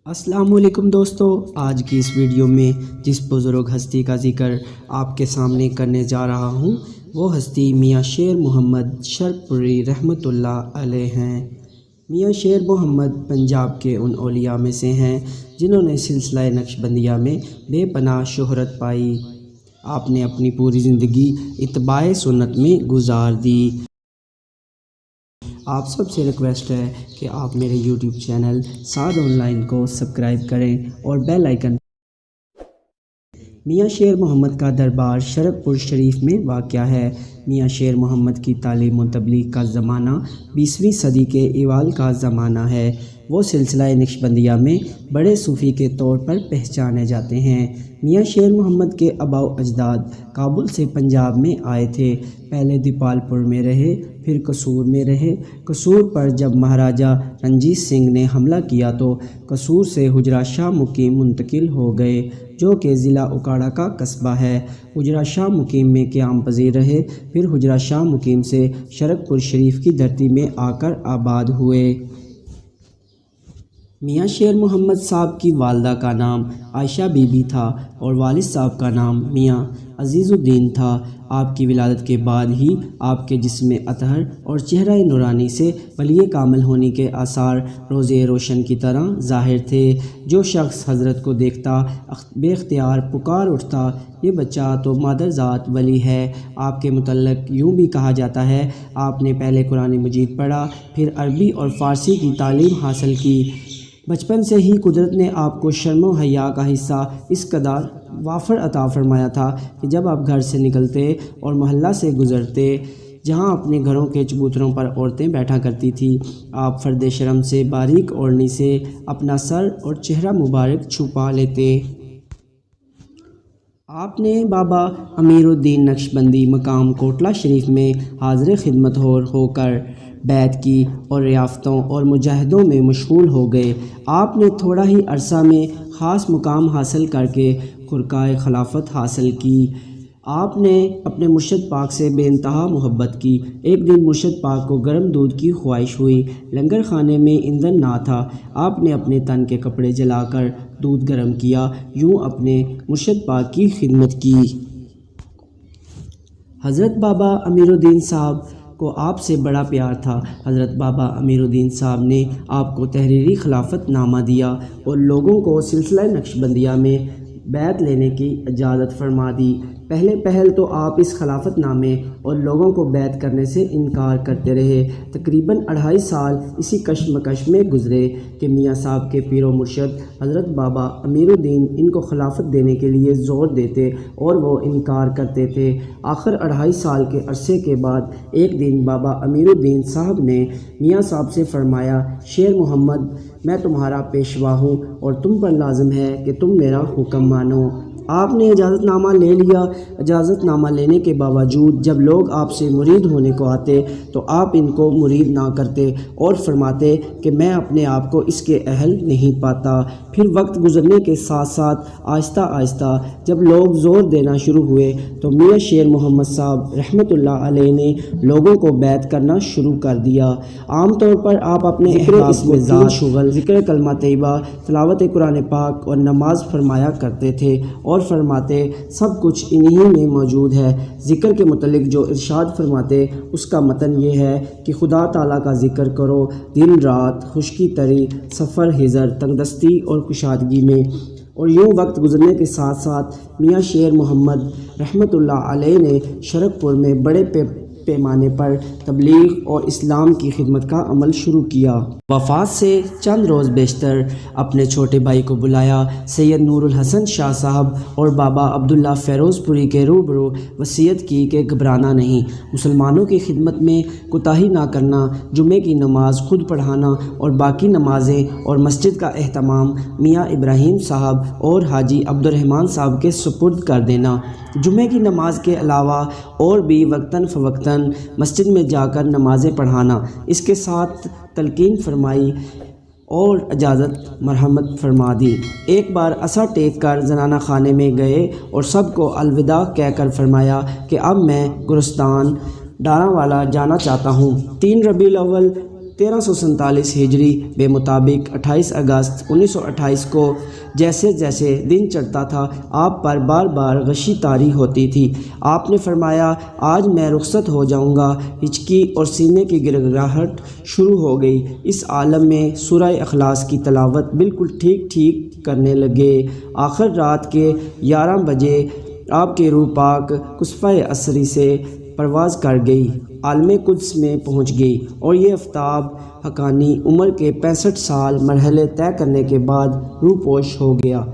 السلام علیکم دوستو، آج کی اس ویڈیو میں جس بزرگ ہستی کا ذکر آپ کے سامنے کرنے جا رہا ہوں وہ ہستی میاں شیر محمد شرپوری رحمۃ اللہ علیہ ہیں۔ میاں شیر محمد پنجاب کے ان اولیاء میں سے ہیں جنہوں نے سلسلہ نقشبندیہ میں بے پناہ شہرت پائی۔ آپ نے اپنی پوری زندگی اتباع سنت میں گزار دی۔ آپ سب سے ریکویسٹ ہے کہ آپ میرے YouTube channel Saad on line کو سبسکرائب کریں اور بیل آئیکن۔ میاں شیر محمد کا دربار شرک پور شریف میں واقع ہے۔ میاں شیر محمد کی تعلیم و تبلیغ کا زمانہ 20ویں صدی کے اوائل کا زمانہ ہے۔ وہ سلسلہ نقشبندیہ میں بڑے صوفی کے طور پر پہچانے جاتے ہیں۔ میاں شیر محمد کے آباء و اجداد کابل سے پنجاب میں آئے تھے۔ پہلے دیپال پور میں رہے، پھر قصور میں رہے۔ قصور پر جب مہاراجہ رنجیت سنگھ نے حملہ کیا تو قصور سے حجرہ شاہ مقیم منتقل ہو گئے، جو کہ ضلع اکاڑہ کا قصبہ ہے۔ حجرہ شاہ مقیم میں قیام پذیر رہے، پھر حجرہ شاہ مقیم سے شرک پور شریف کی دھرتی میں آ کر آباد ہوئے۔ میاں شیر محمد صاحب کی والدہ کا نام عائشہ بی بی تھا اور والد صاحب کا نام میاں عزیز الدین تھا۔ آپ کی ولادت کے بعد ہی آپ کے جسم اطہر اور چہرہ نورانی سے ولی کامل ہونے کے آثار روز روشن کی طرح ظاہر تھے۔ جو شخص حضرت کو دیکھتا بے اختیار پکار اٹھتا، یہ بچہ تو مادر ذات ولی ہے۔ آپ کے متعلق یوں بھی کہا جاتا ہے، آپ نے پہلے قرآن مجید پڑھا، پھر عربی اور فارسی کی تعلیم حاصل کی۔ بچپن سے ہی قدرت نے آپ کو شرم و حیا کا حصہ اس قدر وافر عطا فرمایا تھا کہ جب آپ گھر سے نکلتے اور محلہ سے گزرتے جہاں اپنے گھروں کے چبوتروں پر عورتیں بیٹھا کرتی تھیں، آپ فرد شرم سے باریک اوڑھنی سے اپنا سر اور چہرہ مبارک چھپا لیتے۔ آپ نے بابا امیر الدین نقشبندی مقام کوٹلہ شریف میں حاضر خدمت ہو کر بیعت کی اور ریافتوں اور مجاہدوں میں مشغول ہو گئے۔ آپ نے تھوڑا ہی عرصہ میں خاص مقام حاصل کر کے خرقۂ خلافت حاصل کی۔ آپ نے اپنے مرشد پاک سے بے انتہا محبت کی۔ ایک دن مرشد پاک کو گرم دودھ کی خواہش ہوئی۔ لنگر خانے میں ایندھن نہ تھا۔ آپ نے اپنے تن کے کپڑے جلا کر دودھ گرم کیا، یوں اپنے مرشد پاک کی خدمت کی۔ حضرت بابا امیر الدین صاحب کو آپ سے بڑا پیار تھا۔ حضرت بابا امیر الدین صاحب نے آپ کو تحریری خلافت نامہ دیا اور لوگوں کو سلسلہ نقشبندیہ میں بیعت لینے کی اجازت فرما دی۔ پہل تو آپ اس خلافت نامے اور لوگوں کو بیعت کرنے سے انکار کرتے رہے۔ تقریباً 2.5 سال اسی کشمکش میں گزرے کہ میاں صاحب کے پیر و مرشد حضرت بابا امیر الدین ان کو خلافت دینے کے لیے زور دیتے اور وہ انکار کرتے تھے۔ آخر 2.5 سال کے عرصے کے بعد ایک دن بابا امیر الدین صاحب نے میاں صاحب سے فرمایا، شیر محمد، میں تمہارا پیشوا ہوں اور تم پر لازم ہے کہ تم میرا حکم مانو۔ آپ نے اجازت نامہ لے لیا۔ اجازت نامہ لینے کے باوجود جب لوگ آپ سے مرید ہونے کو آتے تو آپ ان کو مرید نہ کرتے اور فرماتے کہ میں اپنے آپ کو اس کے اہل نہیں پاتا۔ پھر وقت گزرنے کے ساتھ ساتھ آہستہ آہستہ جب لوگ زور دینا شروع ہوئے تو میاں شیر محمد صاحب رحمۃ اللہ علیہ نے لوگوں کو بیعت کرنا شروع کر دیا۔ عام طور پر آپ اپنے احباب میں ذات شغل، ذکر کلمہ طیبہ، تلاوت قرآن پاک اور نماز فرمایا کرتے تھے اور فرماتے سب کچھ انہی میں موجود ہے۔ ذکر کے متعلق جو ارشاد فرماتے اس کا متن یہ ہے کہ خدا تعالیٰ کا ذکر کرو دن رات، خشکی تری، سفر حضر، تنگدستی اور کشادگی میں۔ اور یوں وقت گزرنے کے ساتھ ساتھ میاں شیر محمد رحمۃ اللہ علیہ نے شرک پور میں بڑے پیمانے پر تبلیغ اور اسلام کی خدمت کا عمل شروع کیا۔ وفات سے چند روز بیشتر اپنے چھوٹے بھائی کو بلایا۔ سید نور الحسن شاہ صاحب اور بابا عبداللہ فیروز پوری کے روبرو وصیت کی کہ گھبرانا نہیں، مسلمانوں کی خدمت میں کوتاہی نہ کرنا، جمعے کی نماز خود پڑھانا اور باقی نمازیں اور مسجد کا اہتمام میاں ابراہیم صاحب اور حاجی عبد الرحمن صاحب کے سپرد کر دینا۔ جمعے کی نماز کے علاوہ اور بھی وقتاً فوقتاً مسجد میں جا کر نمازیں پڑھانا۔ اس کے ساتھ تلقین فرمائی اور اجازت مرحمت فرما دی۔ ایک بار عصا ٹیک کر زنانہ خانے میں گئے اور سب کو الوداع کہہ کر فرمایا کہ اب میں گورستان ڈاراں والا جانا چاہتا ہوں۔ 3 ربیع الاول 1347 ہجری بے مطابق 28 اگست 1928 کو جیسے جیسے دن چڑھتا تھا آپ پر بار بار غشی طاری ہوتی تھی۔ آپ نے فرمایا آج میں رخصت ہو جاؤں گا۔ ہچکی اور سینے کی گڑگڑاہٹ شروع ہو گئی۔ اس عالم میں سورہ اخلاص کی تلاوت بالکل ٹھیک ٹھیک کرنے لگے۔ آخر رات کے 11 بجے آپ کی روح پاک قصفہ عصری سے پرواز کر گئی، عالم قدس میں پہنچ گئی، اور یہ آفتاب حقانی عمر کے 65 سال مرحلے طے کرنے کے بعد روح پوش ہو گیا۔